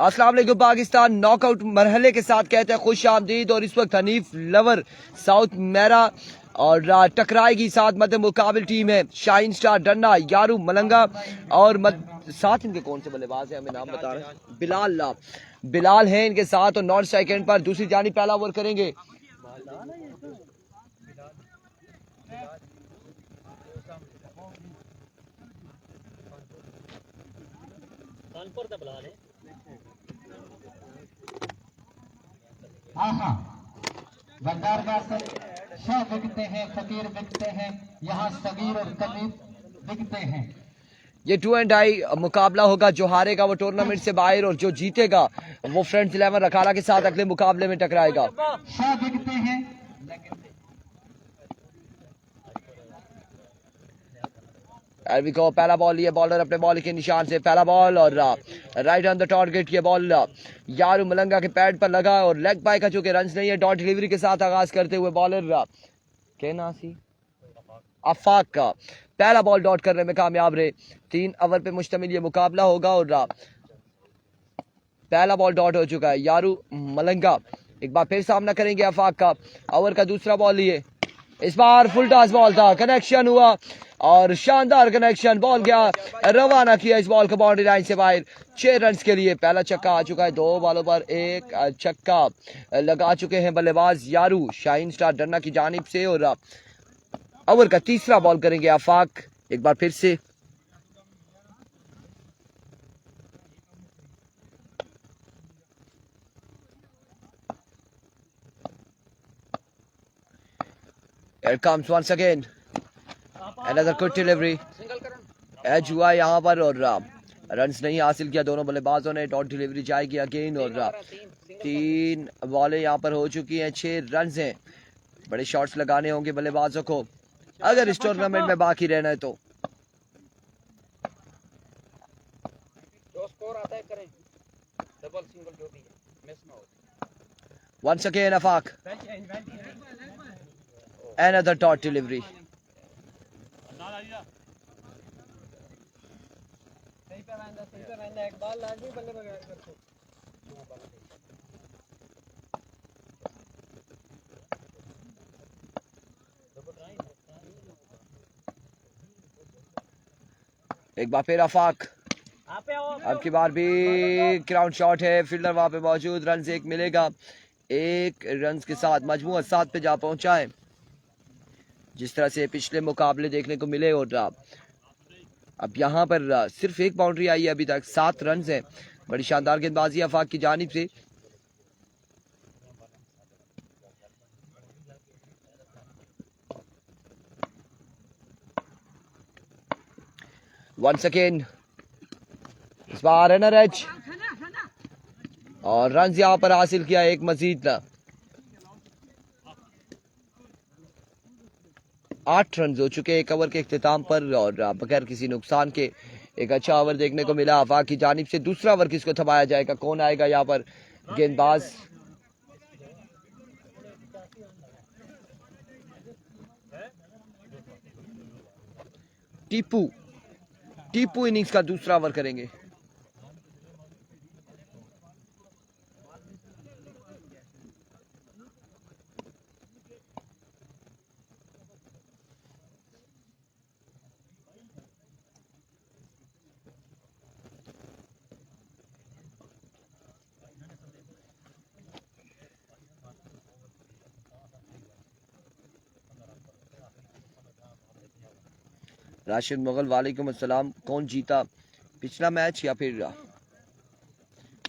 अस्सलाम वालेकुम पाकिस्तान नॉकआउट मरहले के साथ कहते हैं खुश आमदीद। और इस वक्त हनीफ लवर साउथ मेरा और टकराएगी साथ मध्य मुकाबिल टीम है शाहीन स्टार डन्ना, यारू मलंगा और साथ इनके कौन से बल्लेबाज हैं हमें नाम बता रहे हैं। बिलाल हैं इनके साथ और नॉन सेकंड पर दूसरी जानी पहला ओवर करेंगे। गद्दार शाह बिकते हैं, फकीर बिकते हैं, यहाँ सगीर और कबीर बिकते हैं। ये 2 एंड डाई मुकाबला होगा। जो हारेगा वो टूर्नामेंट से बाहर और जो जीतेगा वो फ्रेंड्स 11 रखाला के साथ अगले मुकाबले में टकराएगा। शाह बिकते हैं। पहला बॉल ये बॉलर अपने बॉल के निशान से पहला बॉल और राइट ऑन द टारगेट। ये बॉल यारू मलंगा के पैड पर लगा और लेग बाय का चूंकि रन नहीं है डॉट डिलीवरी के साथ आगाज करते हुए बॉलर के नासी आफाक का पहला बॉल डॉट करने में कामयाब रहे। 3 ओवर पे मुश्तमिल ये मुकाबला होगा और पहला बॉल डॉट हो चुका है। यारू मलंगा एक बार फिर सामना करेंगे आफाक का। ओवर का दूसरा बॉल लिए इस बार फुल टॉस बॉल था, कनेक्शन हुआ और शानदार कनेक्शन। बॉल गया रवाना किया इस बॉल को बाउंड्री लाइन से बाहर 6 रन के लिए। पहला छक्का आ चुका है। 2 बॉलों पर एक छक्का लगा चुके हैं बल्लेबाज यारू शाहीन स्टार डन्ना की जानिब से। और ओवर का तीसरा बॉल करेंगे आफाक एक बार फिर से। Here comes once again another good delivery। Edge हुआ यहाँ पर और रन्स नहीं हासिल किया दोनों बल्लेबाजों ने। डॉट डिलीवरी जाएगी अगेन और 3 बॉलें यहाँ पर हो चुकी हैं। 6 रन हैं। बड़े शॉट्स लगाने होंगे बल्लेबाजों को अगर इस टूर्नामेंट में बाकी रहना है तो। Once again Afaq, another dot delivery। एक बार फिर आफाक, अब की बार भी ग्राउंड शॉट है। फील्डर वहां पे मौजूद। रन एक मिलेगा। 1 रन के साथ मजमूआ 7 पे जा पहुंचा है जिस तरह से पिछले मुकाबले देखने को मिले। और अब यहाँ पर सिर्फ एक बाउंड्री आई है अभी तक। 7 रन हैं। बड़ी शानदार गेंदबाजी आफाक की जानिब से। वंस अगेन इस बार रनर एज और रन यहां पर हासिल किया एक मजीद। 8 रन हो चुके एक ओवर के इख्तिताम पर और बगैर किसी नुकसान के एक अच्छा ओवर देखने को मिला आफाक की जानिब से। दूसरा ओवर किसको थमाया जाएगा, कौन आएगा यहाँ पर गेंदबाज। टीपू इनिंग्स का दूसरा ओवर करेंगे। राशिद मुगल वालेकुम अस्सलाम। कौन जीता पिछला मैच या फिर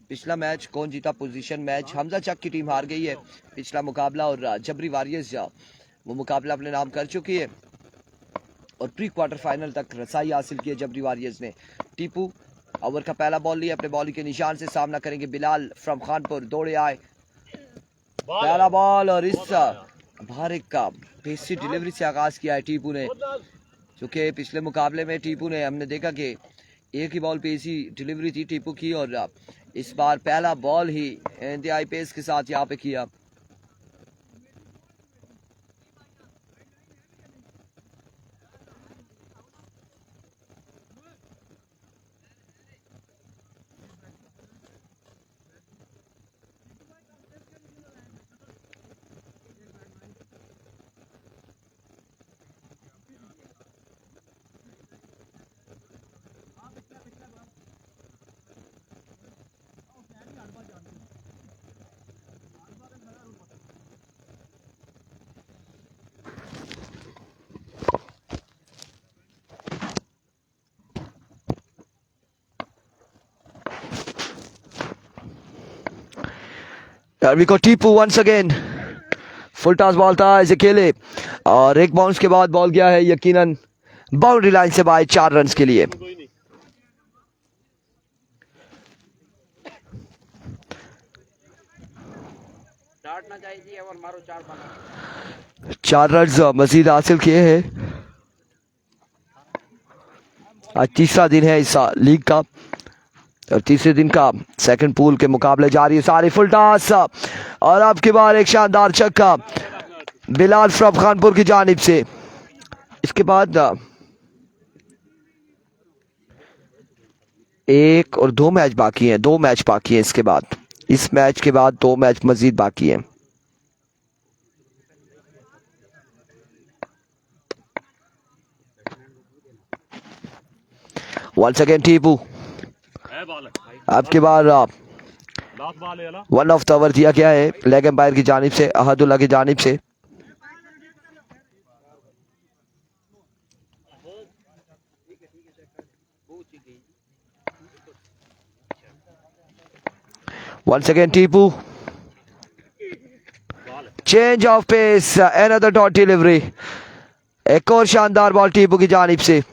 पिछला मैच कौन जीता पोजीशन मैच? हमजा चक की टीम हार गई है पिछला मुकाबला और जबरी वॉरियर्स वो मुकाबला अपने नाम कर चुकी है और प्री क्वार्टर फाइनल तक रसाई हासिल की है जबरी वॉरियर्स ने। टीपू ओवर का पहला बॉल लिया अपने बॉल के निशान से। सामना करेंगे बिलाल फ्रॉम खानपुर। दौड़े आए पहला बॉल और इस भारत का पेसी डिलीवरी से आगाज किया है टीपू ने। क्योंकि पिछले मुकाबले में टीपू ने हमने देखा कि एक ही बॉल पे ऐसी डिलीवरी थी टीपू की और इस बार पहला बॉल ही इंतहाई पेस के साथ यहाँ पे किया। Here we go, Tipu once again. Full toss ball था इसे खेले और एक बाउंस के बाद बॉल गया है यकीनन बाउंड्री लाइन से बाहर 4 रन के लिए। चार रन मजीद हासिल किए हैं। आज तीसरा दिन है इस लीग का और तीसरे दिन का सेकंड पूल के मुकाबले जारी है। सारे फुल टॉस और अब की बार एक शानदार छक्का बिलाल फ्रॉम खानपुर की जानिब से। इसके बाद 1 और 2 मैच बाकी हैं, 2 मैच बाकी हैं। इसके बाद इस मैच के बाद 2 मैच मजीद बाकी हैं। वंस अगेन टीपू, अब की बार 1 ऑफ द ओवर दिया गया है लेग एम्पायर की जानिब से, अहदुल्ला की जानिब से। Once again Tipu, change of pace, another dot delivery, एक और शानदार बॉल टीपू की जानिब से।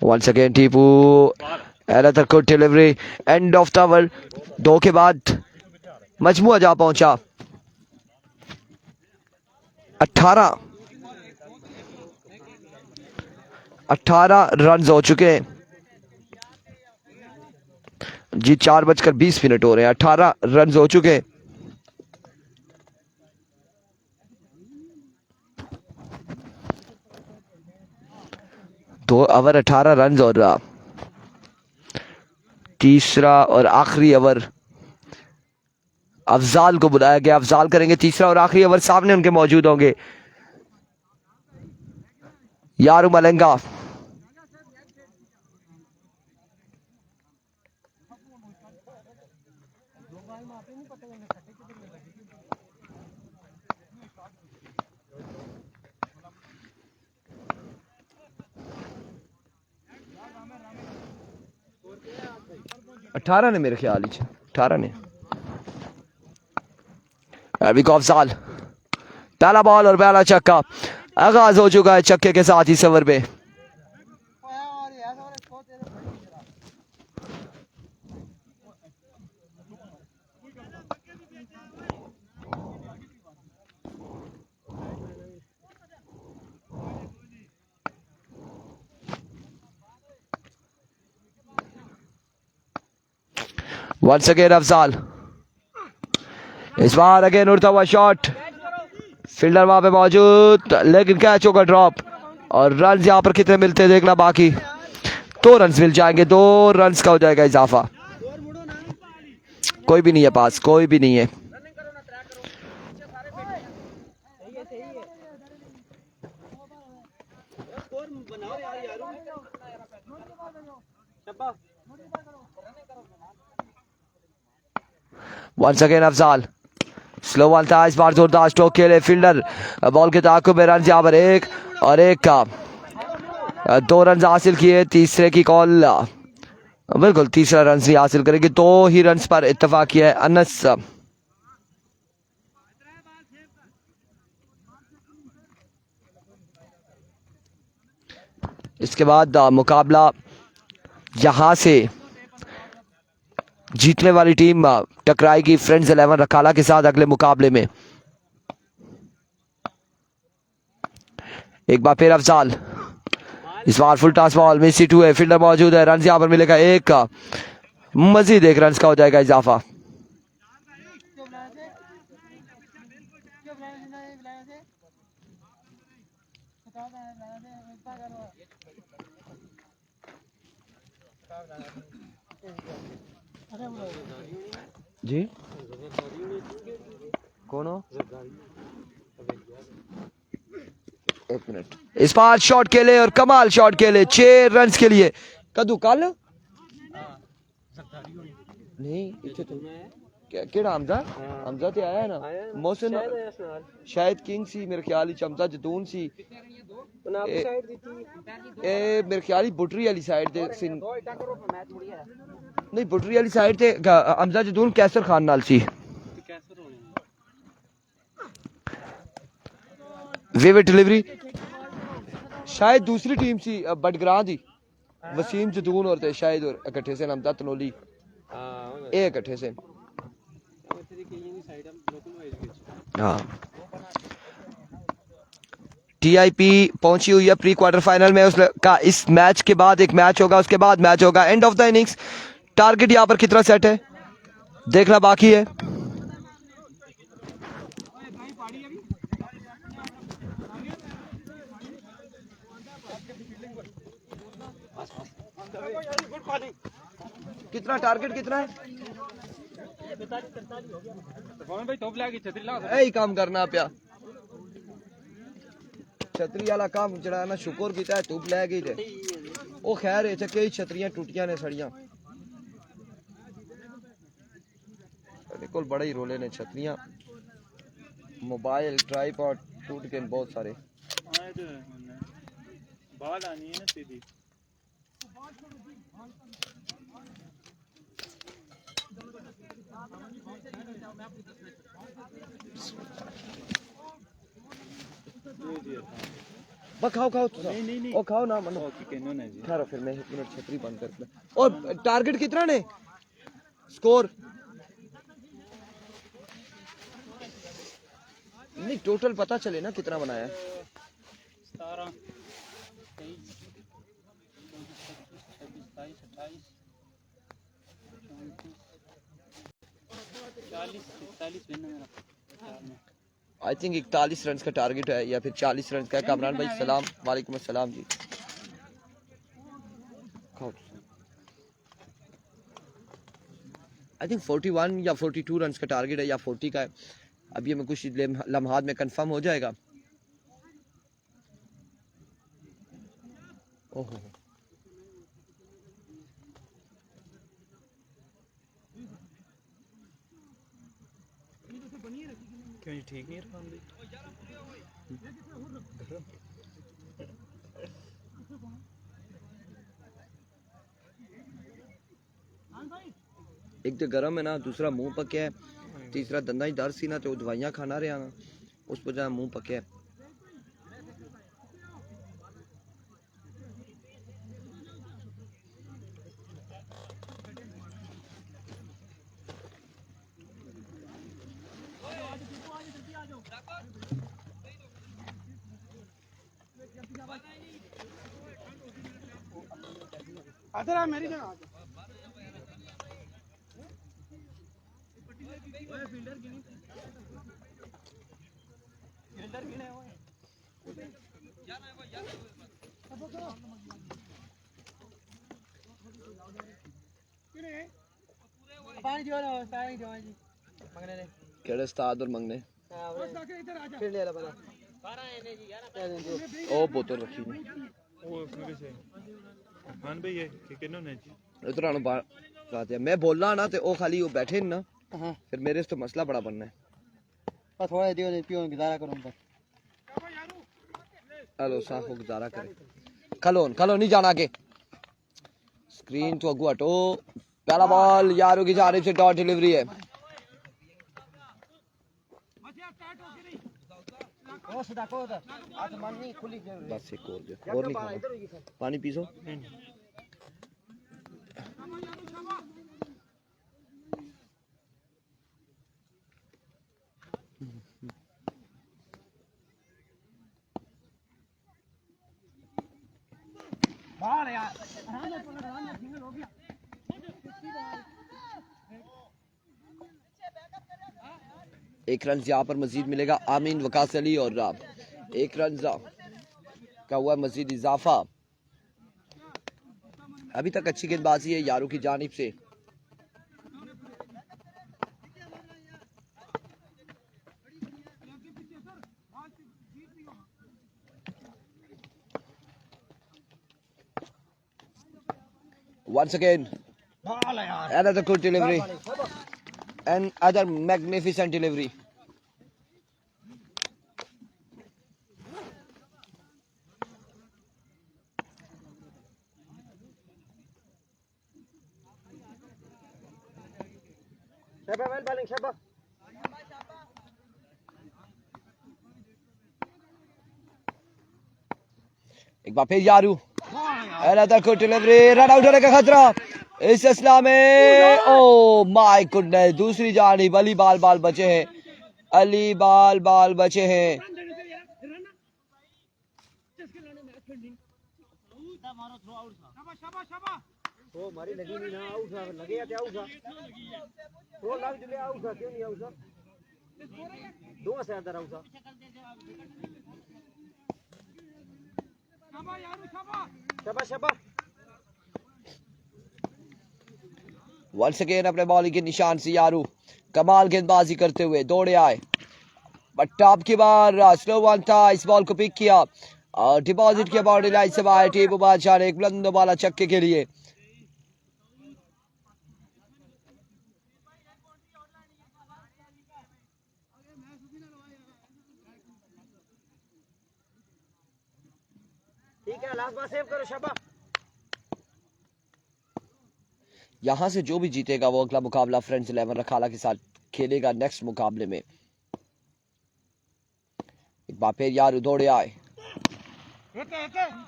Once again Tipu, another good delivery, end of the over। 2 के बाद मजमुआ जा पहुंचा 18 रन हो चुके हैं जी। 4:20 हो रहे हैं, 18 रन हो चुके हैं। दो ओवर 18 रन और तीसरा और आखिरी ओवर अफजाल को बुलाया गया। अफजाल करेंगे तीसरा और आखिरी ओवर, सामने उनके मौजूद होंगे यारू मलंगा। अठारह ने मेरे ख्याल 18 ने। अफजाल, पहला बॉल और पहला छक्का आगाज हो चुका है छक्के के साथ इस ओवर में। वंस अगेन अफजाल, इस बार अगेन उड़ता हुआ शॉट, फील्डर वहां पे मौजूद लेकिन कैच होगा ड्रॉप और रन यहां पर कितने मिलते हैं देखना बाकी। 2 रन मिल जाएंगे, 2 रन का हो जाएगा इजाफा। कोई भी नहीं है पास, कोई भी नहीं है। Once again Afzal, slow ball था इस बार, जोरदार स्ट्रोक खेले फील्डर, बॉल के ताकुब में रन यहाँ पर 1 और 1 का 2 रन हासिल किए। तीसरे की कॉल, बिल्कुल तीसरा रन ही हासिल करेंगे। 2 ही रन पर इत्तेफाक किया है अनस। इसके बाद मुकाबला यहां से जीतने वाली टीम टकराएगी फ्रेंड्स 11 रकाला के साथ अगले मुकाबले में। एक बार फिर अफजाल, इस बार फुल टॉस बॉल में C2 है, फील्डर मौजूद है, रन यहां पर मिलेगा 1 का, मजीद 1 रन का हो जाएगा इजाफा। जी कौन हो? 1 मिनट। इस बार शॉट खेले और कमाल शॉट खेले 6 रन के लिए। कदू कल नहीं इतने तो केड़ा हमजा हमजा ते आया है ना मोहसिन शायद किंग सी मेरे ख्याल च हमजा जदून सी ए मेरे ख्याल बुटरी वाली साइड ते नहीं बुटरी वाली साइड ते हमजा जदून कैसर खान नाल सी विविड डिलीवरी शायद दूसरी टीम सी बडग्रां दी वसीम जदून और थे शायद और इकट्ठे से हमजा तनोली ए इकट्ठे से हाँ टीआईपी पहुंची हुई है प्री क्वार्टर फाइनल में उसका इस मैच के बाद एक मैच होगा उसके बाद मैच होगा end of the innings target यहां पर कितना सेट है देखना बाकी है कितना टारगेट कितना है यही काम करना पिया छतरी वाला काम जड़ा ना शुक्र किया है धुप लै गई ओ खैर इत्थे कई छतरियां टूटियां ने सड़ियां बिल्कुल बड़े ही रोले ने छतरियां मोबाइल ट्राइपॉड टूट गए बहुत सारे बाल आनी है ना सीधी बस खाओ खाओ नहीं ओ खाओ ना मनो खैर फिर मैं 1 मिनट छतरी बंद कर और टारगेट कितना ने स्कोर नहीं टोटल पता चले ना कितना बनाया है 17 आई थिंक 41 रन का टारगेट है या फिर 40 रन का है कामरान भाई सलाम वालेकुम अस्सलाम जी आई थिंक 41 या 42 रन का टारगेट है या 40 का है अभी हमें कुछ लम्हात में कंफर्म हो जाएगा ओहो क्यों ठीक नहीं रहा एक तो गर्म है ना दूसरा मुंह पक्या है तीसरा दंदा ही दर्द सी ना तो दवाइयां खाना रहा ना उस वजह मुंह पक्या है मेरी जगह केड़े उस्ताद और मंगने ओ बोतल रखी मैं बोलना ना तो खाली वो बैठे ना फिर मेरे से तो मसला बड़ा बनना है थोड़ा गुजारा करूं हेलो साफ गुजारा करे कलोन नहीं जाना आगे स्क्रीन तो अगू हटो पहला बॉल यारों की जानिब से डॉट डिलीवरी है बस एक और नहीं खाना पानी पीसो एक रन यहाँ पर मजीद मिलेगा आमीन वकास अली और एक रन का हुआ मजीद इजाफा अभी तक अच्छी गेंदबाजी है यारों की जानिब से once again another good delivery and other magnificent delivery. एक बार फिर यारू, another good delivery, run out होने का खतरा इस सिलसिला में। ओ माय गुडनेस, दूसरी जानिब अली बाल बचे हैं, अली बाल बचे हैं। वंस अगेन अपने बॉलिंग के निशान से यारू कमाल गेंदबाजी करते हुए दौड़े आए, बट टॉप की बार स्लो वन था, इस बॉल को पिक किया और डिपॉजिट किया बाउंड्री लाइन से बाहर। टीपू बादशाह ने एक बुलंद बाला छक्के के लिए। ठीक है, लास्ट बार सेव करो शाबा। यहां से जो भी जीतेगा वो अगला मुकाबला फ्रेंड्स 11 रखाला के साथ खेलेगा नेक्स्ट मुकाबले में। एक बार फिर यारू दौड़े आए,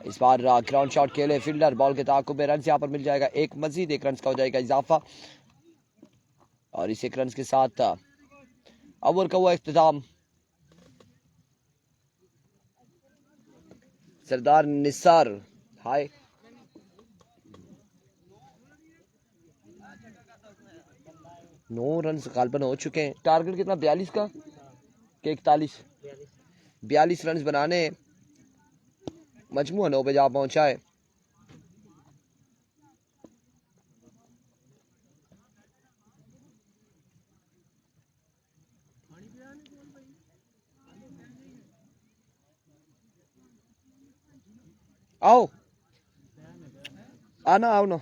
इस बार ग्राउंड शॉट खेले फील्डर, बॉल के ताकुब में रन यहाँ पर मिल जाएगा एक, मजीद एक रन का हो जाएगा इजाफा और इस एक रन के साथ ओवर का हुआ इख्तिताम। सरदार निसार हाय, नौ रन गालबन हो चुके हैं। टारगेट कितना 42 का कि 41? 42 रन बनाने, मजमूआ 9 पे जा पहुंचा है। आओ आना, आओ ना।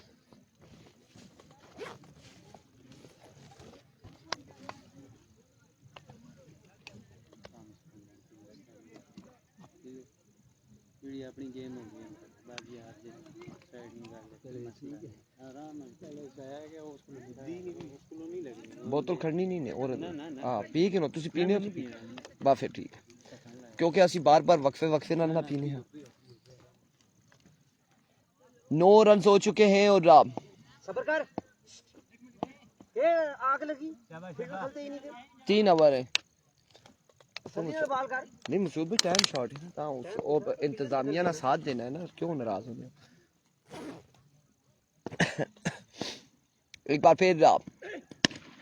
अपनी गेम हो गई, बाकी हार जीत साइड में कर ले, ठीक है आराम से चलो। है कि उसको बुद्धि नहीं लगी, बोतल खड़नी नहीं ने और हां पी के नो तुसी पीने हो बा फिर ठीक, क्योंकि ਅਸੀਂ बार वक्फे ਨਾਲ ना पीने हैं। 9 रन हो चुके हैं और सब्र कर, ये आग लगी, फील्ड ही नहीं 3 ओवर है। बाल कर नहीं मसूद भी टाइम शॉट है ना, वो इंतजामिया ना साथ देना है ना, क्यों नाराज हो गए। एक बार फिर इस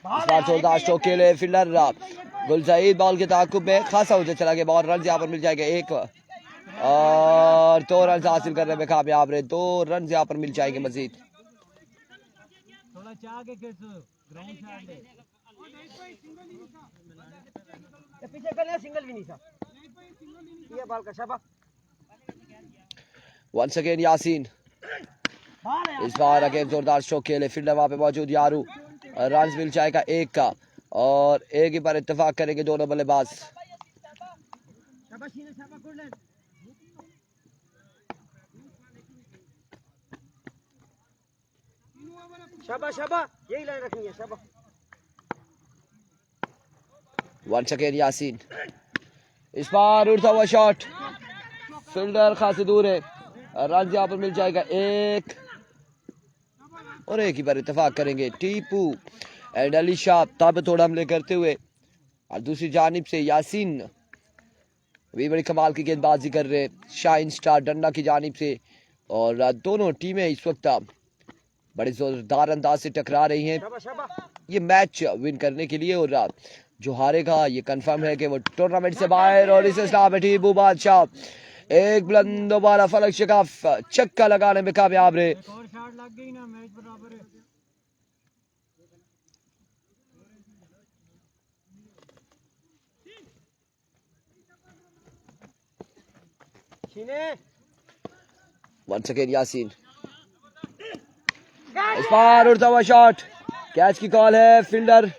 बार जोरदार स्ट्रोक के लिए फील्डर गुलजाइद बॉल के ताकुब में खासा होते चला गया, बॉल रन यहाँ पर मिल जाएगा एक और 2 रन हासिल करने में कामयाब रहे। 2 रन यहाँ पर मिल जाएंगे मजीद। थोड़ा चाह के ग्राउंड से आगे पीछे कर, सिंगल भी नहीं था ये बॉल का शाबा। वंस अगेन यासीन, इस बार अगेन जोरदार स्ट्रोक के लिए फील्डर वहां पे मौजूद यारू, रन मिल जाएगा एक का और एक ही पर इत्तेफाक करेंगे दोनों बल्लेबाज। शाबा शाबा, यही लाइन रखनी है शाबा। वंस अगेन यासीन, इस बार उड़ता हुआ शॉट, फील्डर खासी दूर है, रन यहाँ पर मिल जाएगा एक और एक ही बार इत्तेफाक करेंगे टीपू एंड अली शाह ताबतोड़ हमले करते हुए। और दूसरी जानिब से यासीन भी बड़ी कमाल की गेंदबाजी कर रहे शाइन स्टार डंडा की जानिब से, और दोनों टीमें इस वक्त बड़े जोरदार अंदाज से टकरा रही हैं ये मैच विन करने के लिए, और जो हारेगा ये कंफर्म है कि वो टूर्नामेंट से बाहर। और इस इस्लाम में टीपू बादशाह एक बुलंद वाला फलक शिकाफ छक्का लगाने में कामयाब रहे। वंस अगेन यासीन, इस बार उड़ता हुआ शॉट, कैच की कॉल है, फील्डर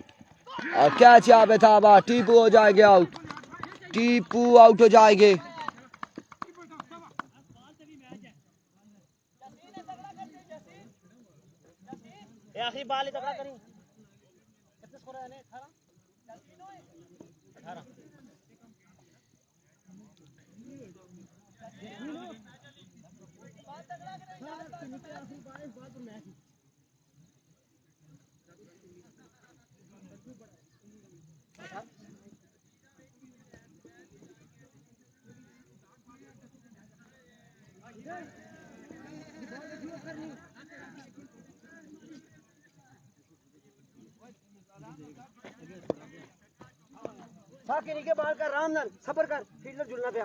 और कैच यहाँ पे था, टीपू हो जाएंगे आउट, टीपू आउट हो जाएंगे। आखिरी बाल ही तगड़ा करी। कितने स्कोर है? 18 18। के बाल कर रामनल सबर कर फील्डर झुलना पे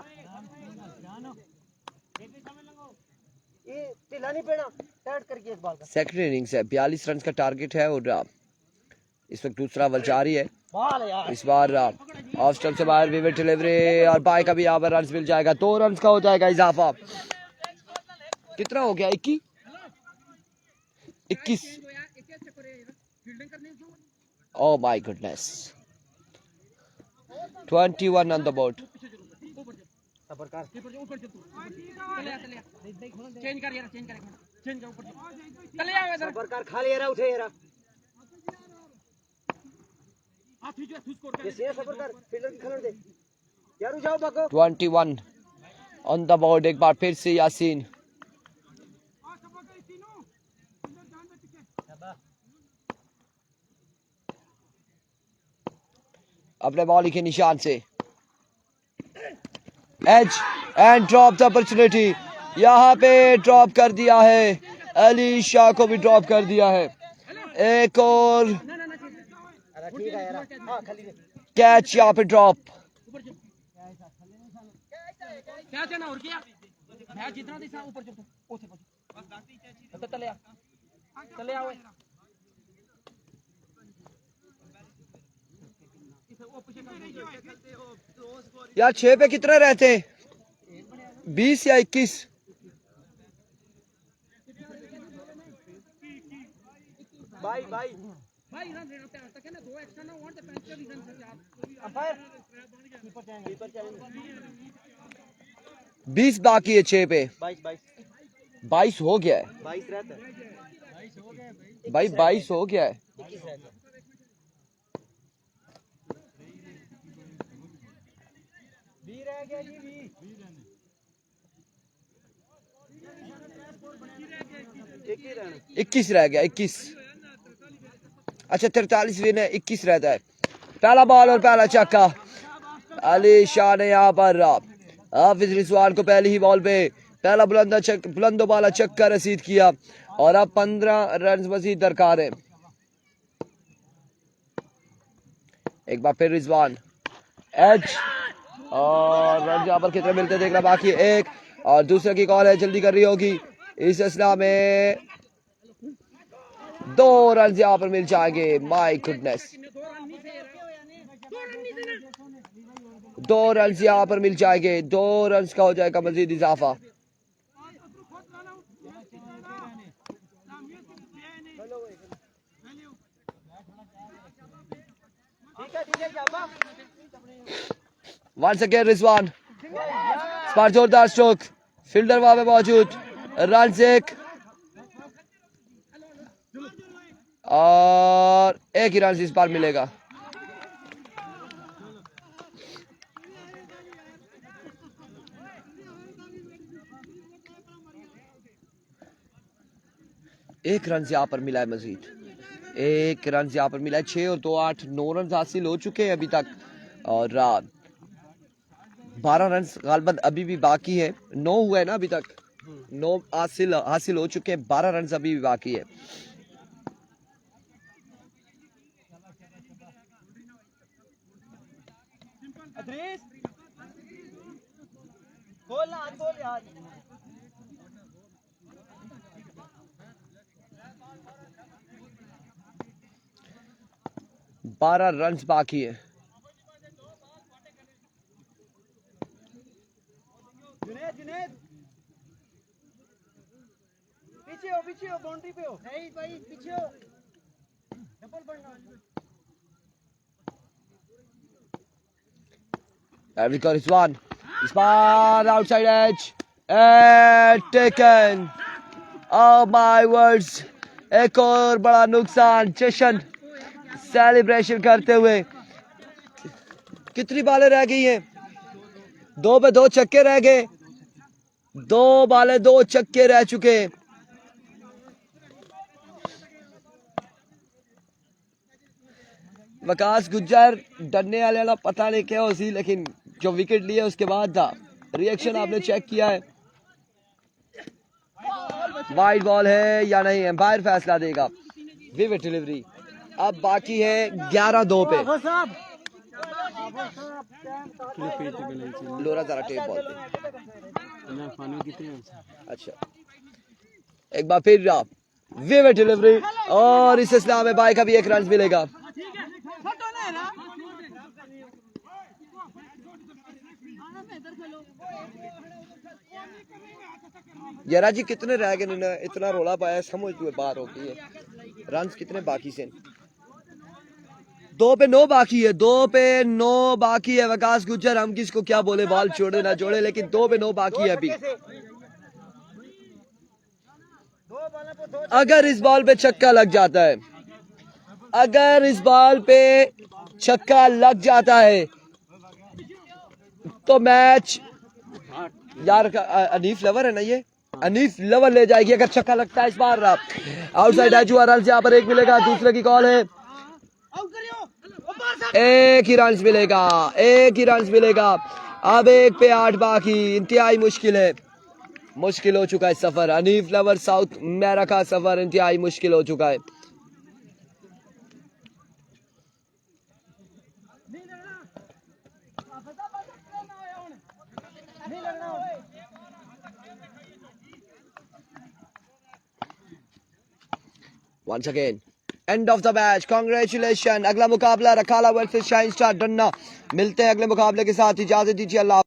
ये ढीला नहीं पेना टाइट करके एक बाल का। सेकंड इनिंग्स है, 42 रन का टारगेट है और इस वक्त दूसरा ओवर जारी है। इस बार ऑफ स्टंप से बाहर विविड डिलीवरी और बाय का भी यहाँ पर रन मिल जाएगा, 2 रन का हो जाएगा इजाफा। कितना हो गया? 21। Oh my goodness, 21 on the board. सबर कर सबर कर खा ले उठे ये सबर कर फील्डर की खलन दे यार, जाओ भागो। 21 ऑन द बोर्ड। एक बार फिर से यासीन, अपने बॉल के निशान से edge and drop the opportunity, यहाँ पे ड्रॉप कर दिया है, अली शाह को भी ड्रॉप कर दिया है। एक और कैच यहाँ पे ड्रॉप। यार 6 पे कितने रहते हैं? 20 या 21? भाई 20 बाकी है 6 पे। 22 हो गया है 22 रहता है भाई, 22 हो गया है। 21 रहता है। रह गया जी 21 रह गया, 21। अच्छा 43 विन है, 21 रहता है। पहला बॉल और पहला छक्का, अली शाह ने यहाँ पर हाफिज रिजवान को पहली ही बॉल पे पहला बुलंदो वाला छक्का रसीद किया और अब 15 रन मजीद दरकार है। एक बार फिर रिजवान एज और रन यहाँ पर कितने मिलते देखना बाकी है। एक और दूसरे की कॉल है, जल्दी कर रही होगी। इस सिलसिला में 2 रन यहाँ पर मिल जाएंगे। माय गुडनेस, 2 रन यहाँ पर मिल जाएंगे, 2 रन का हो जाएगा मजीद इजाफा। वंस अगेन रिजवान, इस बार जोरदार स्ट्रोक, फील्डर वहां पे मौजूद, रन एक और एक ही रन इस बार मिलेगा। एक रन यहाँ पर मिला है मजीद, एक रन यहाँ पर मिला है। 6 और 2 8 9 रन हासिल हो चुके हैं अभी तक और 12 रन गालबन अभी भी बाकी है। 9 हुआ है ना अभी तक, 9 हासिल हो चुके हैं, 12 रन अभी भी बाकी है। बोल यार 12 रन बाकी है। जुनेद पीछे हो बाउंड्री पे हो। नहीं भाई पीछे हो, डबल बढ़ना। There we go, Rizwan. Rizwan outside edge. And taken. Oh my words. एक और बड़ा नुकसान. जश्न सेलिब्रेशन करते हुए. कितनी बालें रह गई हैं? 2 पे 2 छक्के रह गए. 2 बालें 2 छक्के रह चुके. वकास गुज्जर डरने वाले वाला पता नहीं क्या हो सी, लेकिन जो विकेट लिए उसके बाद था रिएक्शन आपने चेक किया है. वाइड बॉल है या नहीं, एम्पायर फैसला देगा. Vivid delivery. अब बाकी है 11-2 पे. लोरा जरा टेप बॉल पे. अच्छा, एक बार फिर विविड डिलीवरी और इस इस्लाम में बाई का भी 1 रन मिलेगा. जरा जी कितने रह गए ने, इतना रोला पाया समझ हुए बाहर होती है. रन कितने बाकी से? 2 पे 9 बाकी है. 2 पे 9 बाकी है. वकास गुज्जर हम किसको क्या बोले, बॉल छोड़े ना छोड़े, लेकिन 2 पे 9 बाकी है अभी. अगर इस बॉल पे छक्का लग जाता है, अगर इस बॉल पे छक्का लग जाता है तो मैच यार अनीफ लवर है ना, ये अनीफ लवर ले जाएगी अगर छक्का लगता है इस बार. आउटसाइड एज हुआ रन, यहाँ पर 1 मिलेगा. दूसरे की कॉल है. 1 ही रन मिलेगा. 1 ही रन मिलेगा. अब 1 पे 8 बाकी. इंतहाई मुश्किल है. मुश्किल हो चुका है सफर. अनीफ लवर साउथ अमेरिका का सफर इंतहाई मुश्किल हो चुका है. Once again, end of the match. Congratulations. अगला मुकाबला रखाला वर्सेस शाइन स्टार डन्ना. मिलते हैं अगले मुकाबले के साथ. इजाजत दीजिए. अल्लाह.